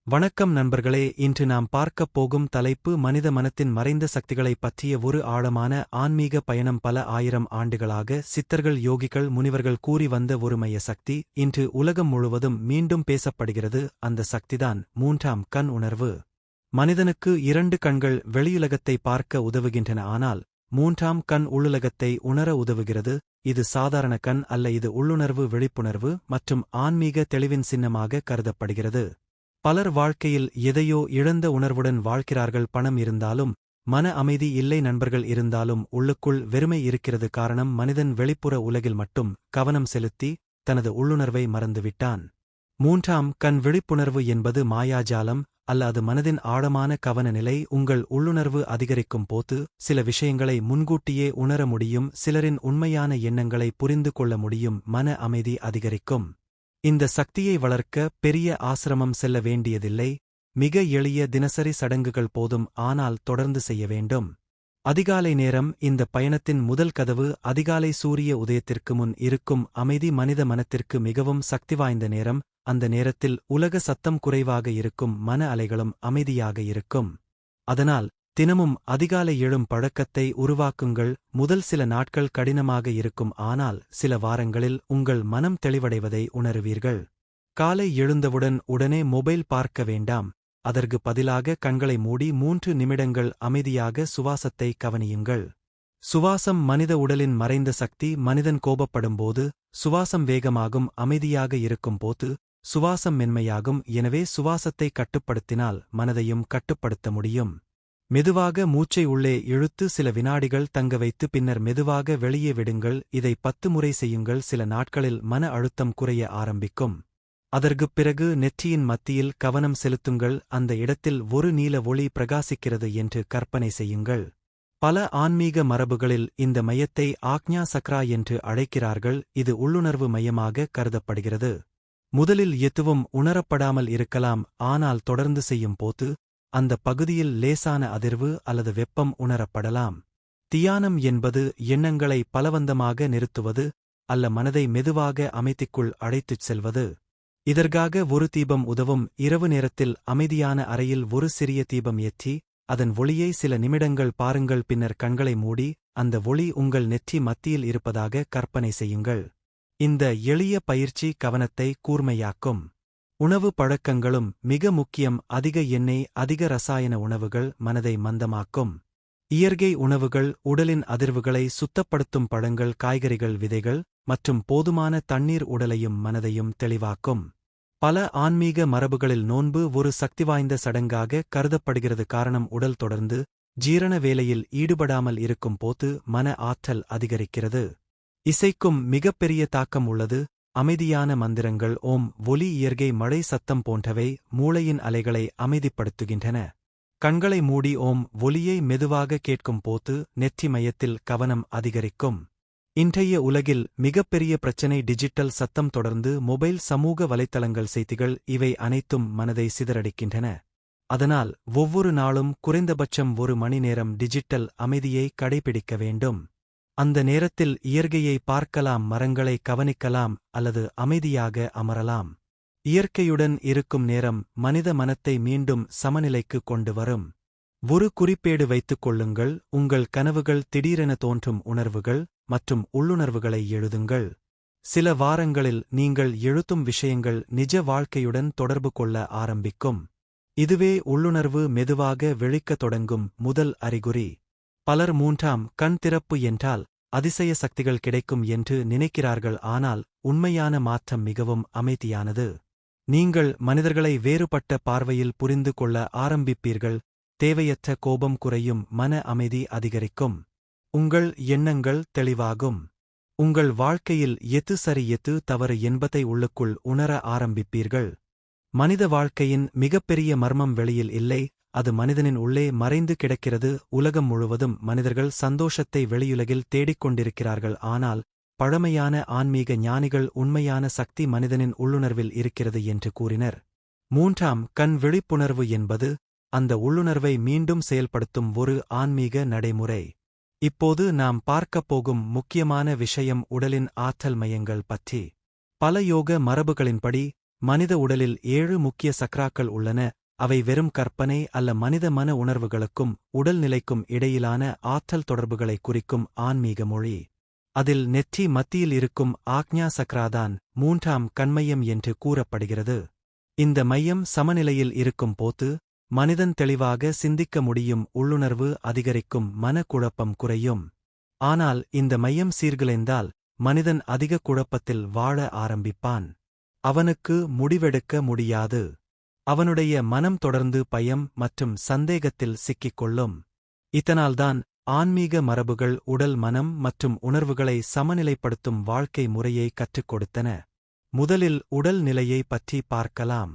வணக்கம் நண்பர்களே, இன்று நாம் பார்க்கப் போகும் தலைப்பு மனித மனத்தின் மறைந்த சக்திகளைப் பற்றிய ஒரு ஆழமான ஆன்மீக பயணம். பல ஆயிரம் ஆண்டுகளாக சித்தர்கள், யோகிகள், முனிவர்கள் கூறி வந்த ஒரு மைய சக்தி இன்று உலகம் முழுவதும் மீண்டும் பேசப்படுகிறது. அந்த சக்திதான் மூன்றாம் கண் உணர்வு. மனிதனுக்கு இரண்டு கண்கள் வெளியுலகத்தை பார்க்க உதவுகின்றன, ஆனால் மூன்றாம் கண் உள்ளுலகத்தை உணர உதவுகிறது. இது சாதாரண கண் அல்ல, இது உள்ளுணர்வு, விழிப்புணர்வு மற்றும் ஆன்மீக தெளிவின் சின்னமாக கருதப்படுகிறது. பலர் வாழ்க்கையில் எதையோ இழந்த உணர்வுடன் வாழ்கிறார்கள். பணம் இருந்தாலும் மன அமைதி இல்லை, நண்பர்கள் இருந்தாலும் உள்ளுக்குள் வெறுமை இருக்கிறது. காரணம், மனிதன் வெளிப்புற உலகில் மட்டும் கவனம் செலுத்தி தனது உள்ளுணர்வை மறந்துவிட்டான். மூன்றாம் கண் விழிப்புணர்வு என்பது மாயாஜாலம் அல்ல, அது மனதின் ஆழமான கவனநிலை. உங்கள் உள்ளுணர்வு அதிகரிக்கும் போது சில விஷயங்களை முன்கூட்டியே உணர முடியும், சிலரின் உண்மையான எண்ணங்களை புரிந்து கொள்ள முடியும், மன அமைதி அதிகரிக்கும். இந்த சக்தியை வளர்க்க பெரிய ஆசிரமம் செல்ல வேண்டியதில்லை, மிக எளிய தினசரி சடங்குகள் போதும். ஆனால் தொடர்ந்து செய்ய வேண்டும். அதிகாலை நேரம் இந்த பயணத்தின் முதல் கதவு. அதிகாலை சூரிய உதயத்திற்கு முன் இருக்கும் அமைதி மனித மனத்திற்கு மிகவும் சக்திவாய்ந்த நேரம். அந்த நேரத்தில் உலக சத்தம் குறைவாக இருக்கும், மன அலைகளும் அமைதியாக இருக்கும். அதனால் தினமும் அதிகாலை எழும் பழக்கத்தை உருவாக்குங்கள். முதல் சில நாட்கள் கடினமாக இருக்கும், ஆனால் சில வாரங்களில் உங்கள் மனம் தெளிவடைவதை உணருவீர்கள். காலை எழுந்தவுடன் உடனே மொபைல் பார்க்க வேண்டாம். அதற்கு பதிலாக கண்களை மூடி 3 நிமிடங்கள் அமைதியாக சுவாசத்தை கவனியுங்கள். சுவாசம் மனித உடலின் மறைந்த சக்தி. மனிதன் கோபப்படும்போது சுவாசம் வேகமாகும், அமைதியாக இருக்கும் போது சுவாசம் மென்மையாகும். எனவே சுவாசத்தை கட்டுப்படுத்தினால் மனதையும் கட்டுப்படுத்த முடியும். மெதுவாக மூச்சை உள்ளே இழுத்து சில வினாடிகள் தங்க வைத்து பின்னர் மெதுவாக வெளியே விடுங்கள். இதை 10 முறை செய்யுங்கள். சில நாட்களில் மன அழுத்தம் குறைய ஆரம்பிக்கும். அதற்குப் பிறகு நெற்றியின் மத்தியில் கவனம் செலுத்துங்கள். அந்த இடத்தில் ஒரு நீல ஒளி பிரகாசிக்கிறது என்று கற்பனை செய்யுங்கள். பல ஆன்மீக மரபுகளில் இந்த மையத்தை ஆக்ஞா சக்ரா என்று அழைக்கிறார்கள். இது உள்ளுணர்வு மையமாக கருதப்படுகிறது. முதலில் எதுவும் உணரப்படாமல் இருக்கலாம், ஆனால் தொடர்ந்து செய்யும் போது அந்த பகுதியில் லேசான அதிர்வு அல்லது வெப்பம் உணரப்படலாம். தியானம் என்பது எண்ணங்களை பலவந்தமாக நிறுத்துவது அல்ல, மனதை மெதுவாக அமைதிக்குள் அழைத்துச் செல்வது. இதற்காக ஒரு தீபம் உதவும். இரவு நேரத்தில் அமைதியான அறையில் ஒரு சிறிய தீபம் ஏற்றி அதன் ஒளியை சில நிமிடங்கள் பாருங்கள். பின்னர் கண்களை மூடி அந்த ஒளி உங்கள் நெற்றி மத்தியில் இருப்பதாக கற்பனை செய்யுங்கள். இந்த எளிய பயிற்சி கவனத்தை கூர்மையாக்கும். உணவு பழக்கங்களும் மிக முக்கியம். அதிக எண்ணெய், அதிக ரசாயன உணவுகள் மனதை மந்தமாக்கும். இயற்கை உணவுகள் உடலின் அதிர்வுகளை சுத்தப்படுத்தும். பழங்கள், காய்கறிகள், விதைகள் மற்றும் போதுமான தண்ணீர் உடலையும் மனதையும் தெளிவாக்கும். பல ஆன்மீக மரபுகளில் நோன்பு ஒரு சக்திவாய்ந்த சடங்காக கருதப்படுகிறது. காரணம், உடல் தொடர்ந்து ஜீரண வேலையில் ஈடுபடாமல் இருக்கும் போது மன ஆற்றல் அதிகரிக்கிறது. இசைக்கும் மிகப்பெரிய தாக்கம் உள்ளது. அமைதியான மந்திரங்கள், ஓம், ஒலி, இயற்கை மழை சத்தம் போன்றவை மூளையின் அலைகளை அமைதிப்படுத்துகின்றன. கண்களை மூடி ஓம் ஒலியை மெதுவாக கேட்கும் போது நெற்றி மையத்தில் கவனம் அதிகரிக்கும். இன்றைய உலகில் மிகப்பெரிய பிரச்சினை டிஜிட்டல் சத்தம். தொடர்ந்து மொபைல், சமூக வலைத்தளங்கள், செய்திகள், இவை அனைத்தும் மனதை சிதறடிக்கின்றன. அதனால் ஒவ்வொரு நாளும் குறைந்தபட்சம் 1 மணி நேரம் டிஜிட்டல் அமைதியை கடைபிடிக்க வேண்டும். அந்த நேரத்தில் இயற்கையை பார்க்கலாம், மரங்களை கவனிக்கலாம் அல்லது அமைதியாக அமரலாம். இயற்கையுடன் இருக்கும் நேரம் மனித மனத்தை மீண்டும் சமநிலைக்கு கொண்டு வரும். ஒரு குறிப்பேடு வைத்துக் கொள்ளுங்கள். உங்கள் கனவுகள், திடீரென தோன்றும் உணர்வுகள் மற்றும் உள்ளுணர்வுகளை எழுதுங்கள். சில வாரங்களில் நீங்கள் எழுத்தும் விஷயங்கள் நிஜ வாழ்க்கையுடன் தொடர்பு கொள்ள ஆரம்பிக்கும். இதுவே உள்ளுணர்வு மெதுவாக விழிக்கத் தொடங்கும் முதல் அறிகுறி. பலர் மூன்றாம் கண் திறப்பு என்றால் அதிசய சக்திகள் கிடைக்கும் என்று நினைக்கிறார்கள், ஆனால் உண்மையான மாற்றம் மிகவும் அமைதியானது. நீங்கள் மனிதர்களை வேறுபட்ட பார்வையில் புரிந்து கொள்ள ஆரம்பிப்பீர்கள். தேவையற்ற கோபம் குறையும், மன அமைதி அதிகரிக்கும். உங்கள் எண்ணங்கள் தெளிவாகும். உங்கள் வாழ்க்கையில் எது சரி, எது தவறு என்பதை உள்ளுக்குள் உணர ஆரம்பிப்பீர்கள். மனித வாழ்க்கையின் மிகப்பெரிய மர்மம் வெளியில் இல்லை, அது மனிதனின் உள்ளே மறைந்து கிடக்கிறது. உலகம் முழுவதும் மனிதர்கள் சந்தோஷத்தை வெளியுலகில் தேடிக்கொண்டிருக்கிறார்கள், ஆனால் பழமையான ஆன்மீக ஞானிகள் உண்மையான சக்தி மனிதனின் உள்ளுணர்வில் இருக்கிறது என்று கூறினர். மூன்றாம் கண் விழிப்புணர்வு என்பது அந்த உள்ளுணர்வை மீண்டும் செயல்படுத்தும் ஒரு ஆன்மீக நடைமுறை. இப்போது நாம் பார்க்கப் போகும் முக்கியமான விஷயம் உடலின் ஆற்றல் மையங்கள் பற்றி. பல யோக மரபுகளின்படி மனித உடலில் 7 முக்கிய சக்ராக்கள் உள்ளன. அவை வெறும் கற்பனை அல்ல, மனித மன உணர்வுகளுக்கும் உடல்நிலைக்கும் இடையிலான ஆற்றல் தொடர்புகளை குறிக்கும் ஆன்மீக மொழி. அதில் நெற்றி மத்தியில் இருக்கும் ஆக்ஞா சக்ராதான் 3ஆம் கண்மையம் என்று கூறப்படுகிறது. இந்த மையம் சமநிலையில் இருக்கும் போது மனிதன் தெளிவாக சிந்திக்க முடியும், உள்ளுணர்வு அதிகரிக்கும், மனக்குழப்பம் குறையும். ஆனால் இந்த மையம் சீர்குலைந்தால் மனிதன் அதிக குழப்பத்தில் வாழ ஆரம்பிப்பான். அவனுக்கு முடிவெடுக்க முடியாது. அவனுடைய மனம் தொடர்ந்து பயம் மற்றும் சந்தேகத்தில் சிக்கிக்கொள்ளும். இதனால்தான் ஆன்மீக மரபுகள் உடல், மனம் மற்றும் உணர்வுகளை சமநிலைப்படுத்தும் வாழ்க்கை முறையை கற்றுக் கொடுத்தன. முதலில் உடல் நிலையை பற்றி பார்க்கலாம்.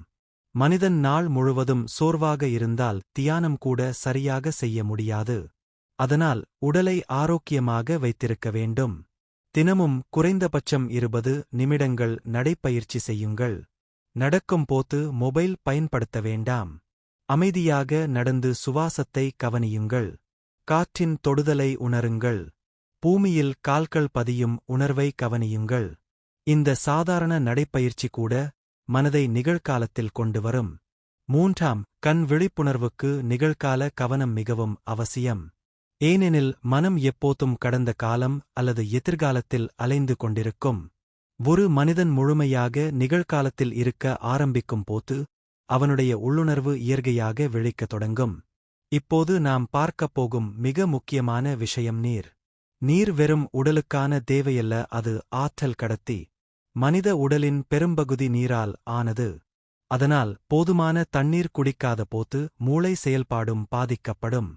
மனிதன் நாள் முழுவதும் சோர்வாக இருந்தால் தியானம் கூட சரியாக செய்ய முடியாது. அதனால் உடலை ஆரோக்கியமாக வைத்திருக்க வேண்டும். தினமும் குறைந்தபட்சம் 20 நிமிடங்கள் நடைப்பயிற்சி செய்யுங்கள். நடக்கும் போது மொபைல் பயன்படுத்த வேண்டாம். அமைதியாக நடந்து சுவாசத்தை கவனியுங்கள். காற்றின் தொடுதலை உணருங்கள். பூமியில் கால்கள் பதியும் உணர்வை கவனியுங்கள். இந்த சாதாரண நடைப்பயிற்சி கூட மனதை நிகழ்காலத்தில் கொண்டு வரும். 3ஆம் கண் விழிப்புணர்வுக்கு நிகழ்கால கவனம் மிகவும் அவசியம். ஏனெனில் மனம் எப்போதும் கடந்த காலம் அல்லது எதிர்காலத்தில் அலைந்து கொண்டிருக்கும். ஒரு மனிதன் முழுமையாக நிகழ்காலத்தில் இருக்க ஆரம்பிக்கும் போது அவனுடைய உள்ளுணர்வு இயற்கையாக விழிக்கத் தொடங்கும். இப்போது நாம் பார்க்கப் போகும் மிக முக்கியமான விஷயம் நீர். நீர் வெறும் உடலுக்கான தேவையல்ல, அது ஆற்றல் கடத்தி. மனித உடலின் பெரும்பகுதி நீரால் ஆனது. அதனால் போதுமான தண்ணீர் குடிக்காத போது மூளை செயல்பாடும் பாதிக்கப்படும்.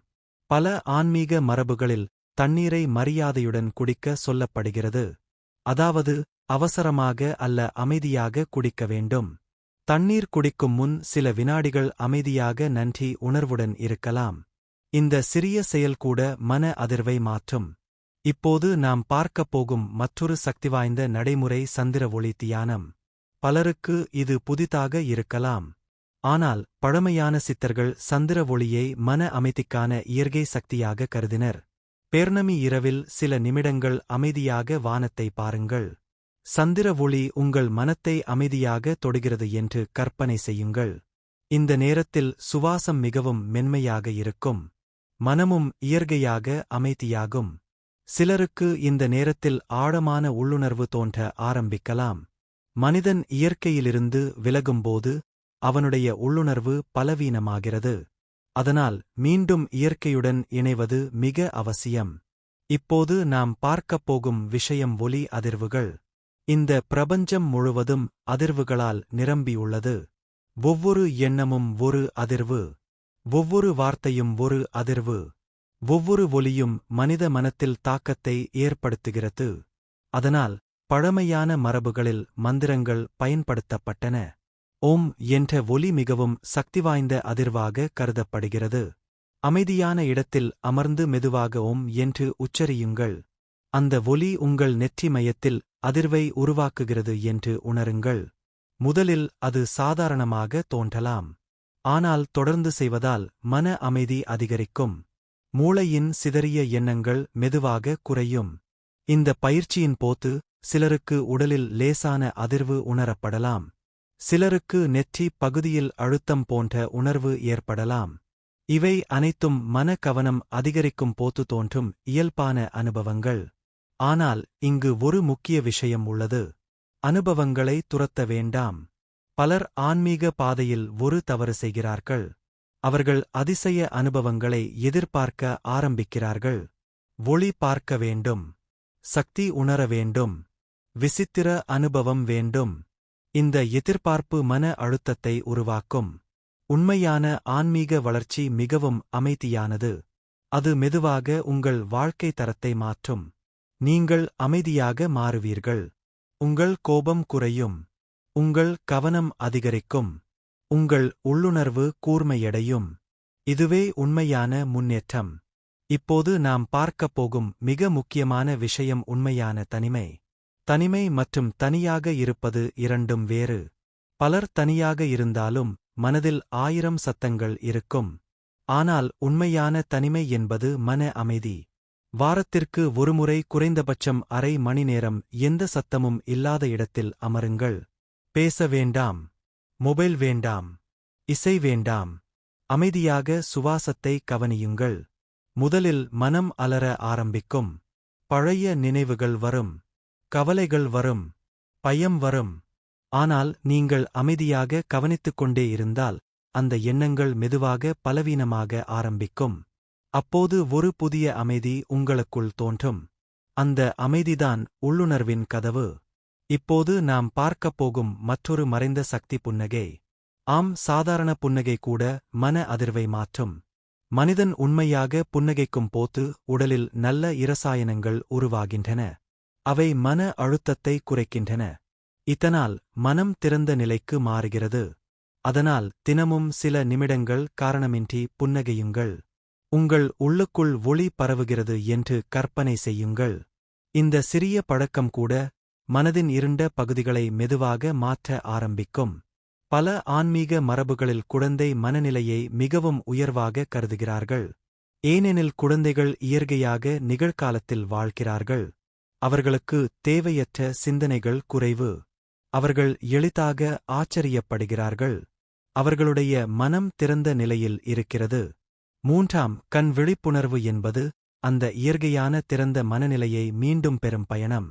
பல ஆன்மீக மரபுகளில் தண்ணீரை மரியாதையுடன் குடிக்க சொல்லப்படுகிறது. அதாவது அவசரமாக அல்ல, அமைதியாக குடிக்க வேண்டும். தண்ணீர் குடிக்கும் முன் சில வினாடிகள் அமைதியாக நன்றி உணர்வுடன் இருக்கலாம். இந்த சிறிய செயல் கூட மன அதிர்வை மாற்றும். இப்போது நாம் பார்க்கப் போகும் மற்றொரு சக்திவாய்ந்த நடைமுறை சந்திர ஒளி தியானம். பலருக்கு இது புதிதாக இருக்கலாம். ஆனால் பழமையான சித்தர்கள் சந்திர ஒளியை மன அமைதிக்கான இயற்கை சக்தியாக கருதினர். பேர்ணமி இரவில் சில நிமிடங்கள் அமைதியாக வானத்தை பாருங்கள். சந்திர ஒளி உங்கள் மனத்தை அமைதியாக தொடுகிறது என்று கற்பனை செய்யுங்கள். இந்த நேரத்தில் சுவாசம் மிகவும் மென்மையாக இருக்கும். மனமும் இயற்கையாக அமைதியாகும். சிலருக்கு இந்த நேரத்தில் ஆழமான உள்ளுணர்வு தோன்ற ஆரம்பிக்கலாம். மனிதன் இயற்கையிலிருந்து விலகும்போது அவனுடைய உள்ளுணர்வு பலவீனமாகிறது. அதனால் மீண்டும் இயற்கையுடன் இணைவது மிக அவசியம். இப்போது நாம் பார்க்கப் போகும் விஷயம் ஒலி அதிர்வுகள். இந்த பிரபஞ்சம் முழுவதும் அதிர்வுகளால் நிரம்பியுள்ளது. ஒவ்வொரு எண்ணமும் ஒரு அதிர்வு. ஒவ்வொரு வார்த்தையும் ஒரு அதிர்வு. ஒவ்வொரு ஒலியும் மனித மனத்தில் தாக்கத்தை ஏற்படுத்துகிறது. அதனால் பழமையான மரபுகளில் மந்திரங்கள் பயன்படுத்தப்பட்டன. ஓம் என்ற ஒலி மிகவும் சக்திவாய்ந்த அதிர்வாக கருதப்படுகிறது. அமைதியான இடத்தில் அமர்ந்து மெதுவாக ஓம் என்று உச்சரியுங்கள். அந்த ஒலி உங்கள் நெற்றி மையத்தில் அதிர்வை உருவாக்குகிறது என்று உணருங்கள். முதலில் அது சாதாரணமாக தோன்றலாம். ஆனால் தொடர்ந்து செய்வதால் மன அமைதி அதிகரிக்கும். மூளையின் சிதறிய எண்ணங்கள் மெதுவாக குறையும். இந்த பயிற்சியின் போது சிலருக்கு உடலில் லேசான அதிர்வு உணரப்படலாம். சிலருக்கு நெற்றி பகுதியில் அழுத்தம் போன்ற உணர்வு ஏற்படலாம். இவை அனைத்தும் மன கவனம் அதிகரிக்கும் போது தோன்றும் இயல்பான அனுபவங்கள். ஆனால் இங்கு ஒரு முக்கிய விஷயம் உள்ளது. அனுபவங்களை துரத்த வேண்டாம். பலர் ஆன்மீக பாதையில் ஒரு தவறு செய்கிறார்கள். அவர்கள் அதிசய அனுபவங்களை எதிர்பார்க்க ஆரம்பிக்கிறார்கள். ஒளி பார்க்க வேண்டும். சக்தி உணர வேண்டும். விசித்திர அனுபவம் வேண்டும். இந்த எதிர்பார்ப்பு மன அழுத்தத்தை உருவாக்கும். உண்மையான ஆன்மீக வளர்ச்சி மிகவும் அமைதியானது. அது மெதுவாக உங்கள் வாழ்க்கை தரத்தை மாற்றும். நீங்கள் அமைதியாக மாறுவீர்கள். உங்கள் கோபம் குறையும். உங்கள் கவனம் அதிகரிக்கும். உங்கள் உள்ளுணர்வு கூர்மையடையும். இதுவே உண்மையான முன்னேற்றம். இப்போது நாம் பார்க்கப் போகும் மிக முக்கியமான விஷயம் உண்மையான தனிமை. தனிமை மற்றும் தனியாக இருப்பது இரண்டும் வேறு. பலர் தனியாக இருந்தாலும் மனதில் 1000 சத்தங்கள் இருக்கும். ஆனால் உண்மையான தனிமை என்பது மன அமைதி. வாரத்திற்கு ஒருமுறை குறைந்தபட்சம் அரை மணி நேரம் எந்த சத்தமும் இல்லாத இடத்தில் அமருங்கள். பேச வேண்டாம். மொபைல் வேண்டாம். இசை வேண்டாம். அமைதியாக சுவாசத்தை கவனியுங்கள். முதலில் மனம் அலற ஆரம்பிக்கும். பழைய நினைவுகள் வரும். கவலைகள் வரும். பயம் வரும். ஆனால் நீங்கள் அமைதியாக கவனித்துக் கொண்டே இருந்தால் அந்த எண்ணங்கள் மெதுவாக பலவீனமாக ஆரம்பிக்கும். அப்போது ஒரு புதிய அமைதி உங்களுக்குள் தோன்றும். அந்த அமைதிதான் உள்ளுணர்வின் கதவு. இப்போது நாம் பார்க்கப் போகும் மற்றொரு மறைந்த சக்தி புன்னகை. ஆம், சாதாரண புன்னகை கூட மன அதிர்வை மாற்றும். மனிதன் உண்மையாக புன்னகைக்கும் போது உடலில் நல்ல இரசாயனங்கள் உருவாகின்றன. அவை மன அழுத்தத்தை குறைக்கின்றன. இதனால் மனம் திறந்த நிலைக்கு மாறுகிறது. அதனால் தினமும் சில நிமிடங்கள் காரணமின்றி புன்னகையுங்கள். உங்கள் உள்ளுக்குள் ஒளி பரவுகிறது என்று கற்பனை செய்யுங்கள். இந்த சிறிய பழக்கம் கூட மனதின் இருண்ட பகுதிகளை மெதுவாக மாற்ற ஆரம்பிக்கும். பல ஆன்மீக மரபுகளில் குழந்தை மனநிலையை மிகவும் உயர்வாக கருதுகிறார்கள். ஏனெனில் குழந்தைகள் இயற்கையாக நிகழ்காலத்தில் வாழ்கிறார்கள். அவர்களுக்கு தேவையற்ற சிந்தனைகள் குறைவு. அவர்கள் எளிதாக ஆச்சரியப்படுகிறார்கள். அவர்களுடைய மனம் திறந்த நிலையில் இருக்கிறது. மூன்றாம் கண் விழிப்புணர்வு என்பது அந்த இயற்கையான திறந்த மனநிலையை மீண்டும் பெறும் பயணம்.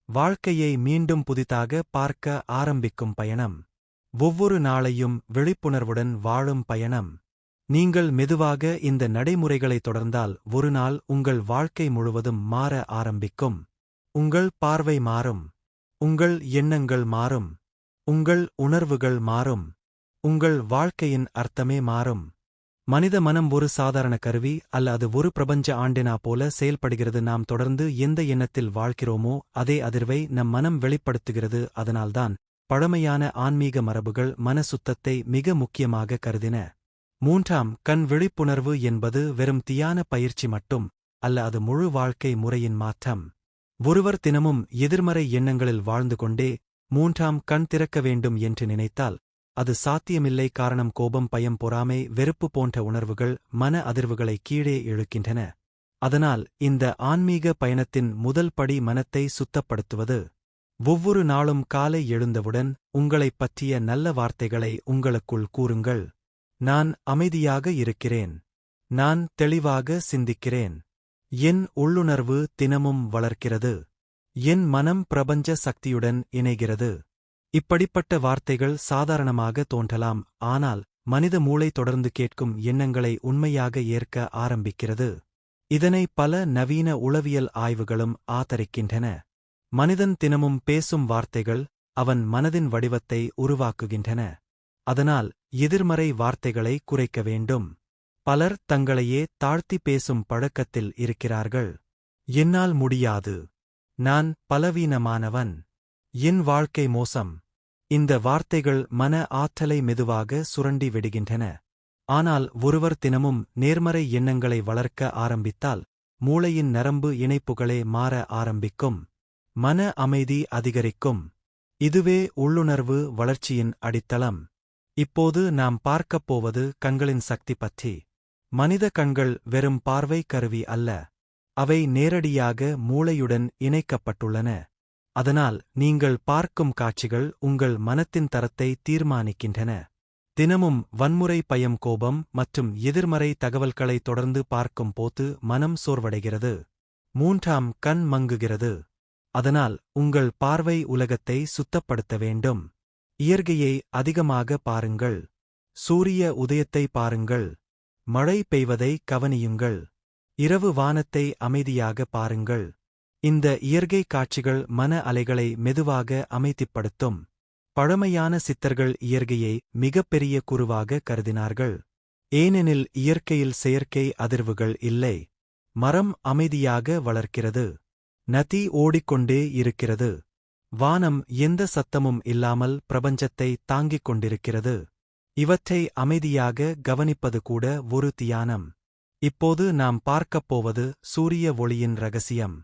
வாழ்க்கையை மீண்டும் புதிதாக பார்க்க ஆரம்பிக்கும் பயணம். ஒவ்வொரு நாளையும் விழிப்புணர்வுடன் வாழும் பயணம். நீங்கள் மெதுவாக இந்த நடைமுறைகளை தொடர்ந்தால் ஒரு நாள் உங்கள் வாழ்க்கை முழுவதும் மாற ஆரம்பிக்கும். உங்கள் பார்வை மாறும். உங்கள் எண்ணங்கள் மாறும். உங்கள் உணர்வுகள் மாறும். உங்கள் வாழ்க்கையின் அர்த்தமே மாறும். மனித மனம் ஒரு சாதாரண கருவி அல்ல, அது ஒரு பிரபஞ்ச ஆண்டெனா போல செயல்படுகிறது. நாம் தொடர்ந்து எந்த எண்ணத்தில் வாழ்கிறோமோ அதே அதிர்வை நம் மனம் வெளிப்படுத்துகிறது. அதனால்தான் பழமையான ஆன்மீக மரபுகள் மன சுத்தத்தை மிக முக்கியமாக கருதின. மூன்றாம் கண் விழிப்புணர்வு என்பது வெறும் தியான பயிற்சி மட்டும் அல்ல, அது முழு வாழ்க்கை முறையின் மாற்றம். ஒருவர் தினமும் எதிர்மறை எண்ணங்களில் வாழ்ந்து கொண்டே மூன்றாம் கண் திறக்க வேண்டும் என்று நினைத்தால் அது சாத்தியமில்லை. காரணம், கோபம், பயம், பொறாமை, வெறுப்பு போன்ற உணர்வுகள் மன அதிர்வுகளை கீழே இழுக்கின்றன. அதனால் இந்த ஆன்மீக பயணத்தின் முதல் படி மனத்தை சுத்தப்படுத்துவது. ஒவ்வொரு நாளும் காலை எழுந்தவுடன் உங்களைப் பற்றிய நல்ல வார்த்தைகளை உங்களுக்குள் கூறுங்கள். நான் அமைதியாக இருக்கிறேன். நான் தெளிவாக சிந்திக்கிறேன். என் உள்ளுணர்வு தினமும் வளர்க்கிறது. என் மனம் பிரபஞ்ச சக்தியுடன் இணைகிறது. இப்படிப்பட்ட வார்த்தைகள் சாதாரணமாக தோன்றலாம், ஆனால் மனித மூளை தொடர்ந்து கேட்கும் எண்ணங்களை உண்மையாக ஏற்க ஆரம்பிக்கிறது. இதனை பல நவீன உளவியல் ஆய்வுகளும் ஆதரிக்கின்றன. மனிதன் தினமும் பேசும் வார்த்தைகள் அவன் மனதின் வடிவத்தை உருவாக்குகின்றன. அதனால் எதிர்மறை வார்த்தைகளை குறைக்க வேண்டும். பலர் தங்களையே தாழ்த்தி பேசும் பழக்கத்தில் இருக்கிறார்கள். என்னால் முடியாது. நான் பலவீனமானவன். என் வாழ்க்கை மோசம். இந்த வார்த்தைகள் மன ஆற்றலை மெதுவாக சுரண்டி விடுகின்றன. ஆனால் ஒருவர் தினமும் நேர்மறை எண்ணங்களை வளர்க்க ஆரம்பித்தால் மூளையின் நரம்பு இணைப்புகளே மாற ஆரம்பிக்கும். மன அமைதி அதிகரிக்கும். இதுவே உள்ளுணர்வு வளர்ச்சியின் அடித்தளம். இப்போது நாம் பார்க்கப் போவது கண்களின் சக்தி பற்றி. மனித கண்கள் வெறும் பார்வை கருவி அல்ல. அவை நேரடியாக மூளையுடன் இணைக்கப்பட்டுள்ளன. அதனால் நீங்கள் பார்க்கும் காட்சிகள் உங்கள் மனத்தின் தரத்தை தீர்மானிக்கின்றன. தினமும் வன்முறை, பயம், கோபம் மற்றும் எதிர்மறை தகவல்களை தொடர்ந்து பார்க்கும் போது மனம் சோர்வடைகிறது. மூன்றாம் கண் மங்குகிறது. அதனால் உங்கள் பார்வை உலகத்தை சுத்தப்படுத்த வேண்டும். இயற்கையை அதிகமாக பாருங்கள். சூரிய உதயத்தை பாருங்கள். மழை பெய்வதை கவனியுங்கள். இரவு வானத்தை அமைதியாக பாருங்கள். இந்த இயற்கை காட்சிகள் மன அலைகளை மெதுவாக அமைதிப்படுத்தும். பழமையான சித்தர்கள் இயற்கையை மிகப்பெரிய குருவாக கருதினார்கள். ஏனெனில் இயற்கையில் செயற்கை அதிர்வுகள் இல்லை. மரம் அமைதியாக வளர்க்கிறது. நதி ஓடிக்கொண்டே இருக்கிறது. வானம் எந்த சத்தமும் இல்லாமல் பிரபஞ்சத்தை தாங்கிக் கொண்டிருக்கிறது. இவற்றை அமைதியாக கவனிப்பது கூட ஒரு தியானம். இப்போது நாம் பார்க்கப் போவது சூரிய ஒளியின் ரகசியம்.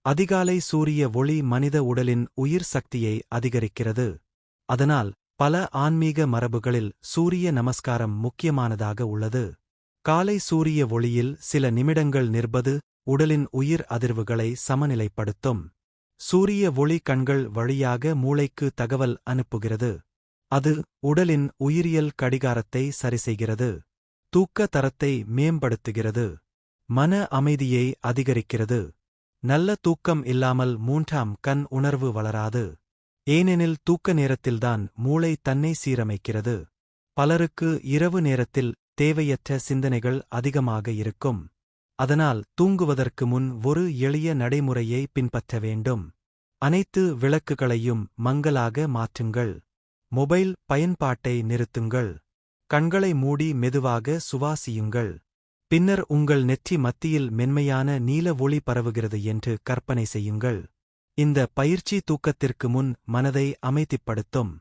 அதிகாலை சூரிய ஒளி மனித உடலின் உயிர் சக்தியை அதிகரிக்கிறது. அதனால் பல ஆன்மீக மரபுகளில் சூரிய நமஸ்காரம் முக்கியமானதாக உள்ளது. காலை சூரிய ஒளியில் சில நிமிடங்கள் நிற்பது உடலின் உயிர் அதிர்வுகளை சமநிலைப்படுத்தும். சூரிய ஒளி கண்கள் வழியாக மூளைக்கு தகவல் அனுப்புகிறது. அது உடலின் உயிரியல் கடிகாரத்தை சரிசெய்கிறது, தூக்க தரத்தை மேம்படுத்துகிறது, மன அமைதியை அதிகரிக்கிறது. நல்ல தூக்கம் இல்லாமல் மூன்றாம் கண் உணர்வு வளராது. ஏனெனில் தூக்க நேரத்தில்தான் மூளை தன்னை சீரமைக்கிறது. பலருக்கு இரவு நேரத்தில் தேவையற்ற சிந்தனைகள் அதிகமாக இருக்கும். அதனால் தூங்குவதற்கு முன் ஒரு எளிய நடைமுறையை பின்பற்ற வேண்டும். அனைத்து விளக்குகளையும் மங்கலாக மாற்றுங்கள். மொபைல் பயன்பாட்டை நிறுத்துங்கள். கண்களை மூடி மெதுவாக சுவாசியுங்கள். பின்னர் உங்கள் நெற்றி மத்தியில் மென்மையான நீல ஒளி பரவுகிறது என்று கற்பனை செய்யுங்கள். இந்த பயிற்சி தூக்கத்திற்கு முன் மனதை அமைதிப்படுத்தும்.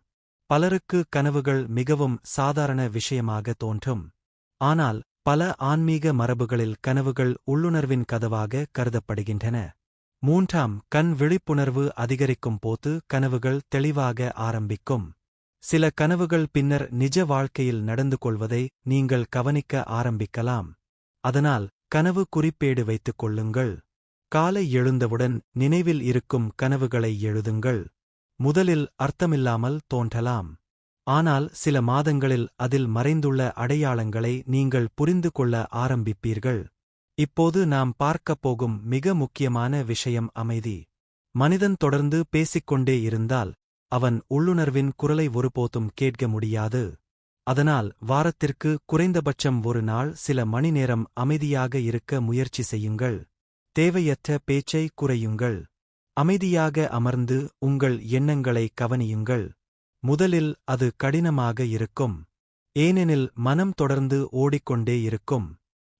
பலருக்கு கனவுகள் மிகவும் சாதாரண விஷயமாக தோன்றும். ஆனால் பல ஆன்மீக மரபுகளில் கனவுகள் உள்ளுணர்வின் கதவாக கருதப்படுகின்றன. மூன்றாம் கண் விழிப்புணர்வு அதிகரிக்கும் போது கனவுகள் தெளிவாக ஆரம்பிக்கும். சில கனவுகள் பின்னர் நிஜ வாழ்க்கையில் நடந்து கொள்வதை நீங்கள் கவனிக்க ஆரம்பிக்கலாம். அதனால் கனவு குறிப்பேடு வைத்துக் கொள்ளுங்கள். காலை எழுந்தவுடன் நினைவில் இருக்கும் கனவுகளை எழுதுங்கள். முதலில் அர்த்தமில்லாமல் தோன்றலாம். ஆனால் சில மாதங்களில் அதில் மறைந்துள்ள அடையாளங்களை நீங்கள் புரிந்து கொள்ள ஆரம்பிப்பீர்கள். இப்போது நாம் பார்க்கப் போகும் மிக முக்கியமான விஷயம் அமைதி. மனிதன் தொடர்ந்து பேசிக்கொண்டே இருந்தால் அவன் உள்ளுணர்வின் குரலை ஒருபோதும் கேட்க முடியாது. அதனால் வாரத்திற்கு குறைந்தபட்சம் ஒரு நாள் சில மணி நேரம் அமைதியாக இருக்க முயற்சி செய்யுங்கள். தேவையற்ற பேச்சை குறையுங்கள். அமைதியாக அமர்ந்து உங்கள் எண்ணங்களை கவனியுங்கள். முதலில் அது கடினமாக இருக்கும். ஏனெனில் மனம் தொடர்ந்து ஓடிக்கொண்டே இருக்கும்.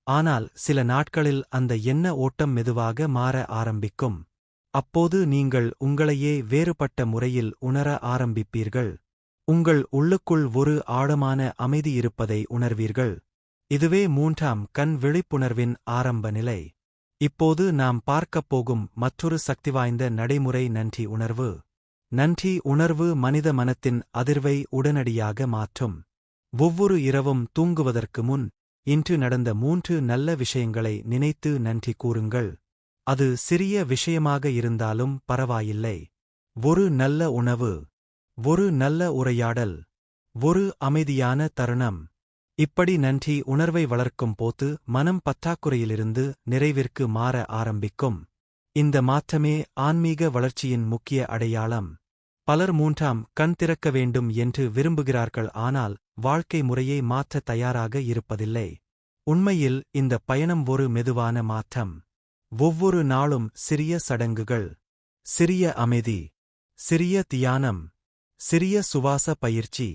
ஆனால் சில நாட்களில் அந்த எண்ண ஓட்டம் மெதுவாக மாற ஆரம்பிக்கும். அப்போது நீங்கள் உங்களையே வேறுபட்ட முறையில் உணர ஆரம்பிப்பீர்கள். உங்கள் உள்ளுக்குள் ஒரு ஆழமான அமைதி இருப்பதை உணர்வீர்கள். இதுவே மூன்றாம் கண் விழிப்புணர்வின் ஆரம்ப நிலை. இப்போது நாம் பார்க்கப் போகும் மற்றொரு சக்திவாய்ந்த நடைமுறை நன்றி உணர்வு. நன்றி உணர்வு மனித மனத்தின் அதிர்வை உடனடியாக மாற்றும். ஒவ்வொரு இரவும் தூங்குவதற்கு முன் இன்று நடந்த 3 நல்ல விஷயங்களை நினைத்து நன்றி கூறுங்கள். அது சிறிய விஷயமாக இருந்தாலும் பரவாயில்லை. ஒரு நல்ல உணவு, ஒரு நல்ல உரையாடல், ஒரு அமைதியான தருணம். இப்படி நன்றி உணர்வை வளர்க்கும் போது மனம் பற்றாக்குறையிலிருந்து நிறைவிற்கு மாற ஆரம்பிக்கும். இந்த மாற்றமே ஆன்மீக வளர்ச்சியின் முக்கிய அடையாளம். பலர் மூன்றாம் கண் திறக்க வேண்டும் என்று விரும்புகிறார்கள், ஆனால் வாழ்க்கை முறையை மாற்ற தயாராக இருப்பதில்லை. உண்மையில் இந்த பயணம் ஒரு மெதுவான மாற்றம். ஒவ்வொரு நாளும் சிறிய சடங்குகள், சிறிய அமைதி, சிறிய தியானம், சிறிய சுவாச பயிற்சி.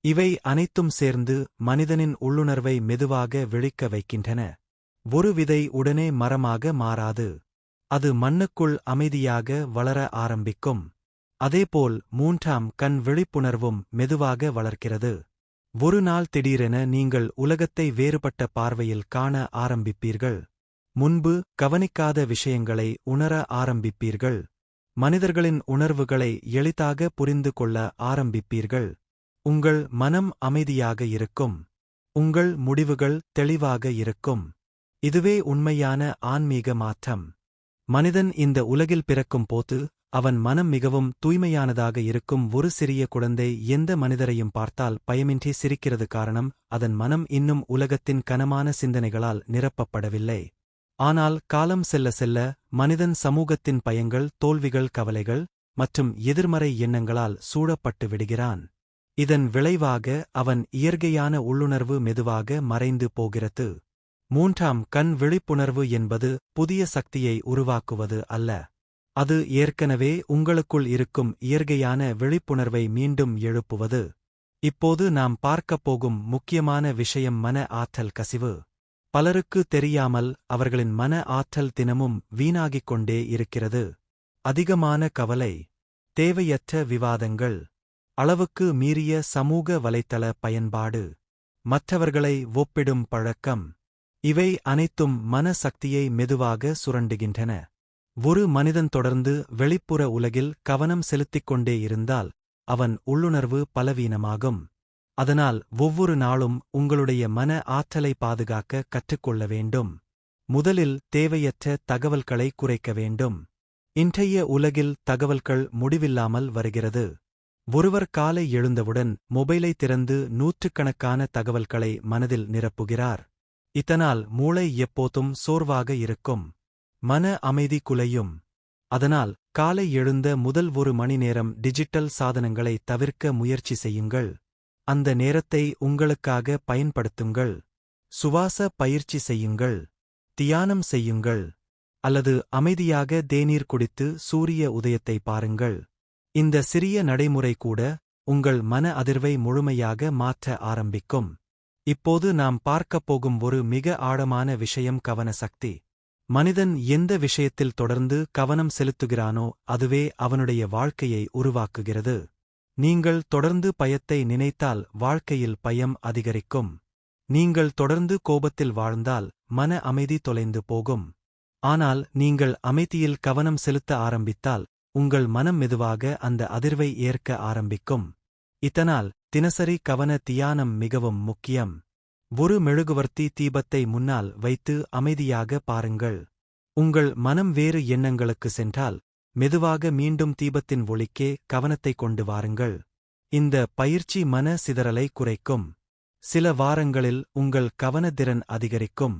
இவை அனைத்தும் சேர்ந்து மனிதனின் உள்ளுணர்வை மெதுவாக விழிக்க வைக்கின்றன. ஒரு விதை உடனே மரமாக மாறாது. அது மண்ணுக்குள் அமைதியாக வளர ஆரம்பிக்கும். அதேபோல் மூன்றாம் கண் விழிப்புணர்வும் மெதுவாக வளர்க்கிறது. ஒரு நாள் திடீரென நீங்கள் உலகத்தை வேறுபட்ட பார்வையில் காண ஆரம்பிப்பீர்கள். முன்பு கவனிக்காத விஷயங்களை உணர ஆரம்பிப்பீர்கள். மனிதர்களின் உணர்வுகளை எளிதாக புரிந்து கொள்ள ஆரம்பிப்பீர்கள். உங்கள் மனம் அமைதியாக இருக்கும். உங்கள் முடிவுகள் தெளிவாக இருக்கும். இதுவே உண்மையான ஆன்மீக மாற்றம். மனிதன் இந்த உலகில் பிறக்கும் போது அவன் மனம் மிகவும் தூய்மையானதாக இருக்கும். ஒரு சிறிய குழந்தை எந்த மனிதரையும் பார்த்தால் பயமின்றி சிரிக்கிறது. காரணம், அதன் மனம் இன்னும் உலகத்தின் கனமான சிந்தனைகளால் நிரப்பப்படவில்லை. ஆனால் காலம் செல்ல செல்ல மனிதன் சமூகத்தின் பயங்கள், தோல்விகள், கவலைகள் மற்றும் எதிர்மறை எண்ணங்களால் சூழப்பட்டு விடுகிறான். இதன் விளைவாக அவன் இயற்கையான உள்ளுணர்வு மெதுவாக மறைந்து போகிறது. மூன்றாம் கண் விழிப்புணர்வு என்பது புதிய சக்தியை உருவாக்குவது அல்ல. அது ஏற்கனவே உங்களுக்குள் இருக்கும் இயற்கையான விழிப்புணர்வை மீண்டும் எழுப்புவது. இப்போது நாம் பார்க்கப் போகும் முக்கியமான விஷயம் மன ஆற்றல் கசிவு. பலருக்கு தெரியாமல் அவர்களின் மன ஆற்றல் தினமும் வீணாகிக் கொண்டே இருக்கிறது. அதிகமான கவலை, தேவையற்ற விவாதங்கள், அளவுக்கு மீறிய சமூக வலைத்தள பயன்பாடு, மற்றவர்களை ஒப்பிடும் பழக்கம். இவை அனைத்தும் மன சக்தியை மெதுவாக சுரண்டுகின்றன. ஒரு மனிதன் தொடர்ந்து வெளிப்புற உலகில் கவனம் செலுத்திக் கொண்டே இருந்தால் அவன் உள்ளுணர்வு பலவீனமாகும். அதனால் ஒவ்வொரு நாளும் உங்களுடைய மன ஆற்றலை பாதுகாக்க கற்றுக்கொள்ள வேண்டும். முதலில் தேவையற்ற தகவல்களை குறைக்க வேண்டும். இன்றைய உலகில் தகவல்கள் முடிவில்லாமல் வருகிறது. ஒருவர் காலை எழுந்தவுடன் மொபைலை திறந்து நூற்றுக்கணக்கான தகவல்களை மனதில் நிரப்புகிறார். இதனால் மூளை எப்போதும் சோர்வாக இருக்கும். மன அமைதி குலையும். அதனால் காலை எழுந்த முதல் 1 மணி நேரம் டிஜிட்டல் சாதனங்களை தவிர்க்க முயற்சி செய்யுங்கள். அந்த நேரத்தை உங்களுக்காக பயன்படுத்துங்கள். சுவாச பயிற்சி செய்யுங்கள். தியானம் செய்யுங்கள். அல்லது அமைதியாக தேநீர் குடித்து சூரிய உதயத்தை பாருங்கள். இந்த சிறிய நடைமுறை கூட உங்கள் மன அதிர்வை முழுமையாக மாற்ற ஆரம்பிக்கும். இப்போது நாம் பார்க்கப் போகும் ஒரு மிக ஆழமான விஷயம் கவனசக்தி. மனிதன் எந்த விஷயத்தில் தொடர்ந்து கவனம் செலுத்துகிறானோ அதுவே அவனுடைய வாழ்க்கையை உருவாக்குகிறது. நீங்கள் தொடர்ந்து பயத்தை நினைத்தால் வாழ்க்கையில் பயம் அதிகரிக்கும். நீங்கள் தொடர்ந்து கோபத்தில் வாழ்ந்தால் மன அமைதி தொலைந்து போகும். ஆனால் நீங்கள் அமைதியில் கவனம் செலுத்த ஆரம்பித்தால் உங்கள் மனம் மெதுவாக அந்த அதிர்வை ஏற்க ஆரம்பிக்கும். இதனால் தினசரி கவன தியானம் மிகவும் முக்கியம். ஒரு மெழுகுவர்த்தி தீபத்தை முன்னால் வைத்து அமைதியாக பாருங்கள். உங்கள் மனம் வேறு எண்ணங்களுக்கு சென்றால் மெதுவாக மீண்டும் தீபத்தின் ஒளிக்கே கவனத்தை கொண்டு வாருங்கள். இந்த பயிற்சி மன சிதறலை குறைக்கும். சில வாரங்களில் உங்கள் கவனத்திறன் அதிகரிக்கும்.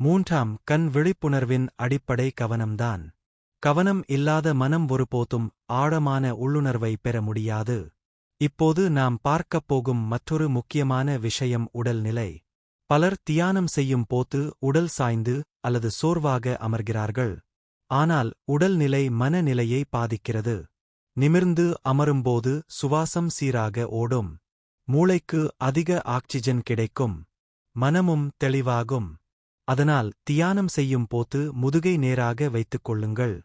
3ஆம் கண் விழிப்புணர்வின் அடிப்படை கவனம்தான். கவனம் இல்லாத மனம் ஒருபோதும் ஆழமான உள்ளுணர்வை பெற முடியாது. இப்போது நாம் பார்க்கப் போகும் மற்றொரு முக்கியமான விஷயம் உடல்நிலை. பலர் தியானம் செய்யும் போது உடல் சாய்ந்து அல்லது சோர்வாக அமர்கிறார்கள். ஆனால் உடல்நிலை மனநிலையை பாதிக்கிறது. நிமிர்ந்து அமரும்போது சுவாசம் சீராக ஓடும். மூளைக்கு அதிக ஆக்சிஜன் கிடைக்கும். மனமும் தெளிவாகும். அதனால் தியானம் செய்யும் போது முதுகை நேராக வைத்துக் கொள்ளுங்கள்.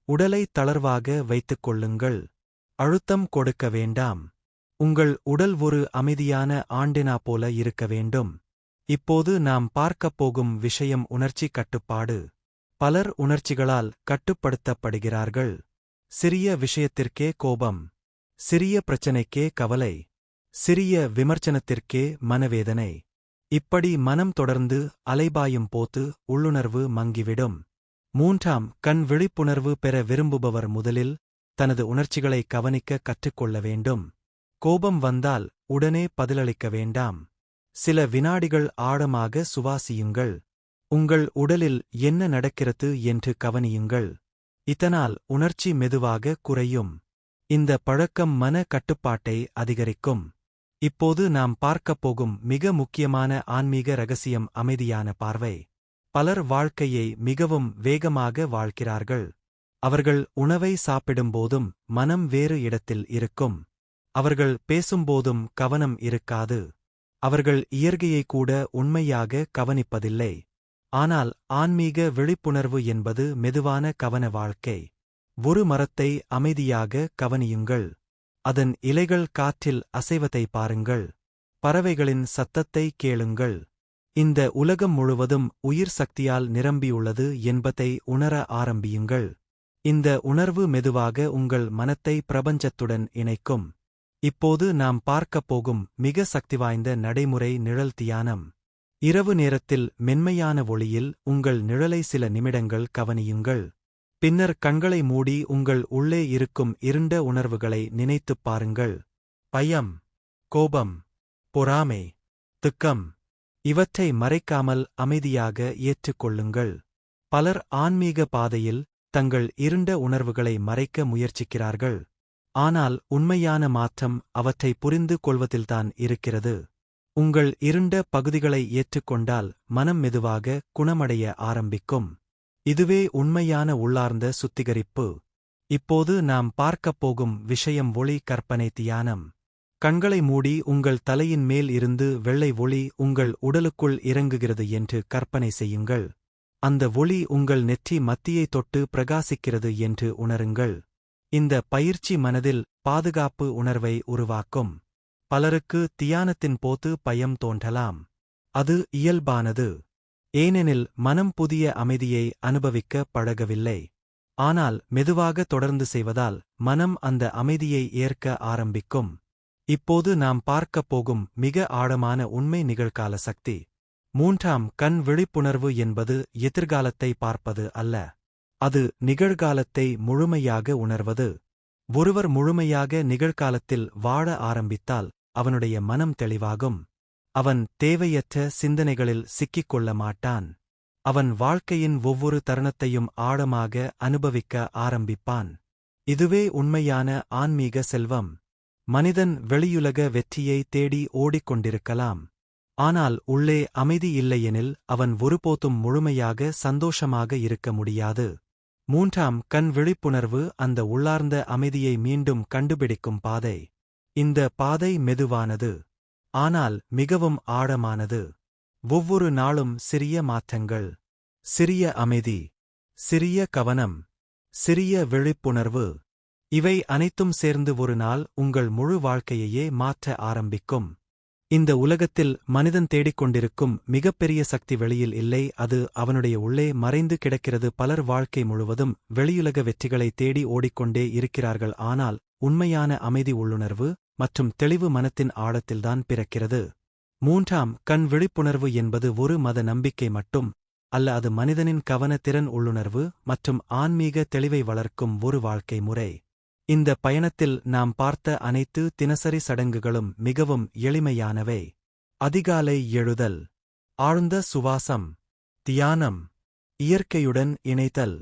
உடலை தளர்வாக வைத்துக் கொள்ளுங்கள். அழுத்தம் கொடுக்க வேண்டாம். உங்கள் உடல் ஒரு அமைதியான ஆண்டெனா போல இருக்க வேண்டும். இப்போது நாம் பார்க்கப் போகும் விஷயம் உணர்ச்சி கட்டுப்பாடு. பலர் உணர்ச்சிகளால் கட்டுப்படுத்தப்படுகிறார்கள். சிறிய விஷயத்திற்கே கோபம். சிறிய பிரச்சனைக்கே கவலை. சிறிய விமர்சனத்திற்கே மனவேதனை. இப்படி மனம் தொடர்ந்து அலைபாயும் போது உள்ளுணர்வு மங்கிவிடும். 3ஆம் கண் விழிப்புணர்வு பெற விரும்புபவர் முதலில் தனது உணர்ச்சிகளை கவனிக்க கற்றுக்கொள்ள வேண்டும். கோபம் வந்தால் உடனே பதிலளிக்க வேண்டாம். சில வினாடிகள் ஆழமாக சுவாசியுங்கள். உங்கள் உடலில் என்ன நடக்கிறது என்று கவனியுங்கள். இதனால் உணர்ச்சி மெதுவாக குறையும். இந்த பழக்கம் மன கட்டுப்பாட்டை அதிகரிக்கும். இப்போது நாம் பார்க்கப் போகும் மிக முக்கியமான ஆன்மீக ரகசியம் அமைதியான பார்வை. பலர் வாழ்க்கையை மிகவும் வேகமாக வாழ்கிறார்கள். அவர்கள் உணவை சாப்பிடும்போதும் மனம் வேறு இடத்தில் இருக்கும். அவர்கள் பேசும்போதும் கவனம் இருக்காது. அவர்கள் இயற்கையை கூட உண்மையாக கவனிப்பதில்லை. ஆனால் ஆன்மீக விழிப்புணர்வு என்பது மெதுவான கவன வாழ்க்கை. ஒரு மரத்தை அமைதியாக கவனியுங்கள். அதன் இலைகள் காற்றில் அசைவதை பாருங்கள். பறவைகளின் சத்தத்தை கேளுங்கள். இந்த உலகம் முழுவதும் உயிர் சக்தியால் நிரம்பியுள்ளது என்பதை உணர ஆரம்பியுங்கள். இந்த உணர்வு மெதுவாக உங்கள் மனத்தை பிரபஞ்சத்துடன் இணைக்கும். இப்போது நாம் பார்க்கப் போகும் மிக சக்திவாய்ந்த நடைமுறை நிழல் தியானம். இரவு நேரத்தில் மென்மையான ஒளியில் உங்கள் நிழலை சில நிமிடங்கள் கவனியுங்கள். பின்னர் கண்களை மூடி உங்கள் உள்ளே இருக்கும் இருண்ட உணர்வுகளை நினைத்துப் பாருங்கள். பயம், கோபம், பொறாமை, துக்கம். இவற்றை மறைக்காமல் அமைதியாக ஏற்றுக்கொள்ளுங்கள். பலர் ஆன்மீக பாதையில் தங்கள் இருண்ட உணர்வுகளை மறைக்க முயற்சிக்கிறார்கள். ஆனால் உண்மையான மாற்றம் அவற்றை புரிந்து கொள்வதில்தான் இருக்கிறது. உங்கள் இருண்ட பகுதிகளை ஏற்றுக்கொண்டால் மனம் மெதுவாக குணமடைய ஆரம்பிக்கும். இதுவே உண்மையான உள்ளார்ந்த சுத்திகரிப்பு. இப்போது நாம் பார்க்கப் போகும் விஷயம் ஒளி கற்பனை தியானம். கண்களை மூடி உங்கள் தலையின் மேல் இருந்து வெள்ளை ஒளி உங்கள் உடலுக்குள் இறங்குகிறது என்று கற்பனை செய்யுங்கள். அந்த ஒளி உங்கள் நெற்றி மத்தியை தொட்டு பிரகாசிக்கிறது என்று உணருங்கள். இந்த பயிற்சி மனதில் பாதுகாப்பு உணர்வை உருவாக்கும். பலருக்கு தியானத்தின் போது பயம் தோன்றலாம். அது இயல்பானது. ஏனெனில் மனம் புதிய அமைதியை அனுபவிக்க பழகவில்லை. ஆனால் மெதுவாக தொடர்ந்து செய்வதால் மனம் அந்த அமைதியை ஏற்க ஆரம்பிக்கும். இப்போது நாம் பார்க்கப் போகும் மிக ஆழமான உண்மை நிகழ்கால சக்தி. 3ஆம் கண் விழிப்புணர்வு என்பது எதிர்காலத்தை பார்ப்பது அல்ல. அது நிகழ்காலத்தை முழுமையாக உணர்வது. ஒருவர் முழுமையாக நிகழ்காலத்தில் வாழ ஆரம்பித்தால் அவனுடைய மனம் தெளிவாகும். அவன் தேவையற்ற சிந்தனைகளில் சிக்கிக்கொள்ள மாட்டான். அவன் வாழ்க்கையின் ஒவ்வொரு தருணத்தையும் ஆழமாக அனுபவிக்க ஆரம்பிப்பான். இதுவே உண்மையான ஆன்மீக செல்வம். மனிதன் வெளியுலக வெற்றியை தேடி ஓடிக்கொண்டிருக்கலாம். ஆனால் உள்ளே அமைதி இல்லையெனில் அவன் ஒருபோதும் முழுமையாக சந்தோஷமாக இருக்க முடியாது. மூன்றாம் கண் விழிப்புணர்வு அந்த உள்ளார்ந்த அமைதியை மீண்டும் கண்டுபிடிக்கும் பாதை. இந்த பாதை மெதுவானது. ஆனால் மிகவும் ஆழமானது. ஒவ்வொரு நாளும் சிறிய மாற்றங்கள். சிறிய அமைதி. சிறிய கவனம். சிறிய விழிப்புணர்வு. இவை அனைத்தும் சேர்ந்து ஒரு நாள் உங்கள் முழு வாழ்க்கையையே மாற்ற ஆரம்பிக்கும். இந்த உலகத்தில் மனிதன் தேடிக்கொண்டிருக்கும் மிகப்பெரிய சக்தி வெளியில் இல்லை, அது அவனுடைய உள்ளே மறைந்து கிடக்கிறது. பலர் வாழ்க்கை முழுவதும் வெளியுலக வெற்றிகளை தேடி ஓடிக்கொண்டே இருக்கிறார்கள். ஆனால் உண்மையான அமைதி உள்ளுணர்வு மற்றும் தெளிவு மனத்தின் ஆழத்தில்தான் பிறக்கிறது. மூன்றாம் கண் விழிப்புணர்வு என்பது ஒரு மத நம்பிக்கை மட்டும் அல்ல, அது மனிதனின் கவனத்திறன், உள்ளுணர்வு மற்றும் ஆன்மீக தெளிவை வளர்க்கும் ஒரு வாழ்க்கை முறை. இந்த பயணத்தில் நாம் பார்த்த அனைத்து தினசரி சடங்குகளும் மிகவும் எளிமையானவை. அதிகாலை எழுதல், ஆழ்ந்த சுவாசம், தியானம், இயற்கையுடன் இணைத்தல்,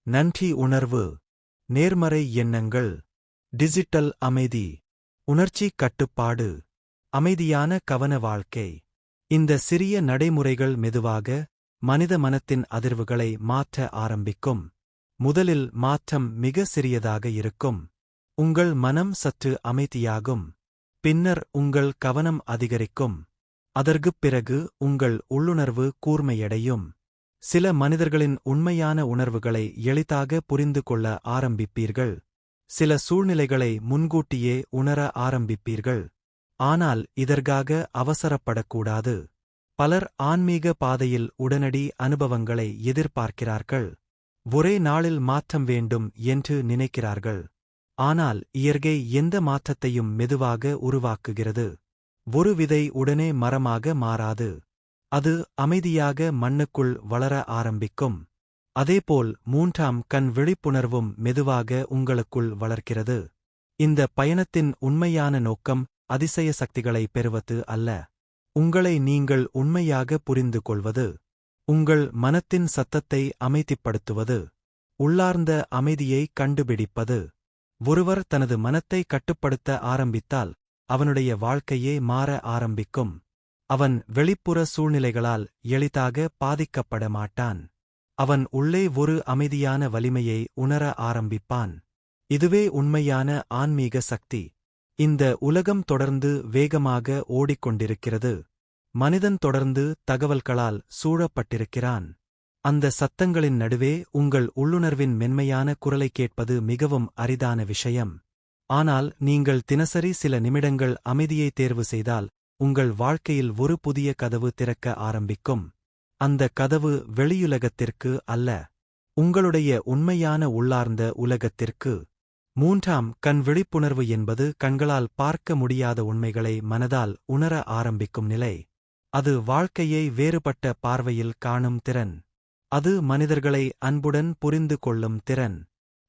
நன்றி உணர்வு, நேர்மறை எண்ணங்கள், டிஜிட்டல் அமைதி, உணர்ச்சி கட்டுப்பாடு, அமைதியான கவன வாழ்க்கை. இந்த சிறிய நடைமுறைகள் மெதுவாக மனித மனத்தின் அதிர்வுகளை மாற்ற ஆரம்பிக்கும். முதலில் மாற்றம் மிக சிறியதாக இருக்கும். உங்கள் மனம் சற்று அமைதியாகும். பின்னர் உங்கள் கவனம் அதிகரிக்கும். அதற்குப் பிறகு உங்கள் உள்ளுணர்வு கூர்மையடையும். சில மனிதர்களின் உண்மையான உணர்வுகளை எளிதாக புரிந்து கொள்ள ஆரம்பிப்பீர்கள். சில சூழ்நிலைகளை முன்கூட்டியே உணர ஆரம்பிப்பீர்கள். ஆனால் இதற்காக அவசரப்படக்கூடாது. பலர் ஆன்மீக பாதையில் உடனடி அனுபவங்களை எதிர்பார்க்கிறார்கள். ஒரே நாளில் மாற்றம் வேண்டும் என்று நினைக்கிறார்கள். ஆனால் இயற்கை எந்த மாற்றத்தையும் மெதுவாக உருவாக்குகிறது. ஒரு விதை உடனே மரமாக மாறாது. அது அமைதியாக மண்ணுக்குள் வளர ஆரம்பிக்கும். அதேபோல் மூன்றாம் கண் விழிப்புணர்வும் மெதுவாக உங்களுக்குள் வளர்க்கிறது. இந்த பயணத்தின் உண்மையான நோக்கம் அதிசய சக்திகளை பெறுவது அல்ல. உங்களை நீங்கள் உண்மையாக புரிந்து கொள்வது. உங்கள் மனத்தின் சத்தத்தை அமைதிப்படுத்துவது. உள்ளார்ந்த அமைதியை கண்டுபிடிப்பது. ஒருவர் தனது மனத்தை கட்டுப்படுத்த ஆரம்பித்தால் அவனுடைய வாழ்க்கையே மாற ஆரம்பிக்கும். அவன் வெளிப்புற சூழ்நிலைகளால் எளிதாக பாதிக்கப்பட மாட்டான். அவன் உள்ளே ஒரு அமைதியான வலிமையை உணர ஆரம்பிப்பான். இதுவே உண்மையான ஆன்மீக சக்தி. இந்த உலகம் தொடர்ந்து வேகமாக ஓடிக்கொண்டிருக்கிறது. மனிதன் தொடர்ந்து தகவல்களால் சூழப்பட்டிருக்கிறான். அந்த சத்தங்களின் நடுவே உங்கள் உள்ளுணர்வின் மென்மையான குரலை கேட்பது மிகவும் அரிதான விஷயம். ஆனால் நீங்கள் தினசரி சில நிமிடங்கள் அமைதியை தேர்வு செய்தால் உங்கள் வாழ்க்கையில் ஒரு புதிய கதவு திறக்க ஆரம்பிக்கும். அந்த கதவு வெளியுலகத்திற்கு அல்ல, உங்களுடைய உண்மையான உள்ளார்ந்த உலகத்திற்கு. மூன்றாம் கண் விழிப்புணர்வு என்பது கண்களால் பார்க்க முடியாத உண்மைகளை மனதால் உணர ஆரம்பிக்கும் நிலை. அது வாழ்க்கையை வேறுபட்ட பார்வையில் காணும் திறன். அது மனிதர்களை அன்புடன் புரிந்து கொள்ளும் திறன்.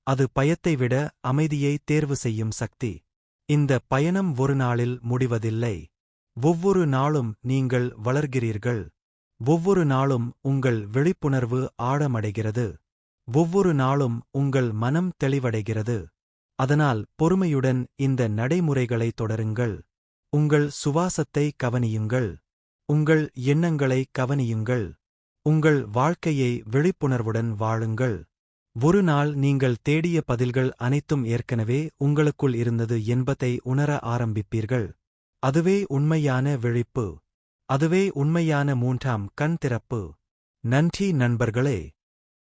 அது பயத்தை விட அமைதியை தேர்வு செய்யும் சக்தி. இந்த பயணம் ஒரு நாளில் முடிவதில்லை. ஒவ்வொரு நாளும் நீங்கள் வளர்கிறீர்கள். ஒவ்வொரு நாளும் உங்கள் விழிப்புணர்வு ஆழமடைகிறது. ஒவ்வொரு நாளும் உங்கள் மனம் தெளிவடைகிறது. அதனால் பொறுமையுடன் இந்த நடைமுறைகளை தொடருங்கள். உங்கள் சுவாசத்தை கவனியுங்கள். உங்கள் எண்ணங்களை கவனியுங்கள். உங்கள் வாழ்க்கையை விழிப்புணர்வுடன் வாழுங்கள். ஒரு நாள் நீங்கள் தேடிய பதில்கள் அனைத்தும் ஏற்கனவே உங்களுக்குள் இருந்தது என்பதை உணர ஆரம்பிப்பீர்கள். அதுவே உண்மையான விழிப்பு. அதுவே உண்மையான மூன்றாம் கண் திறப்பு. நன்றி நண்பர்களே.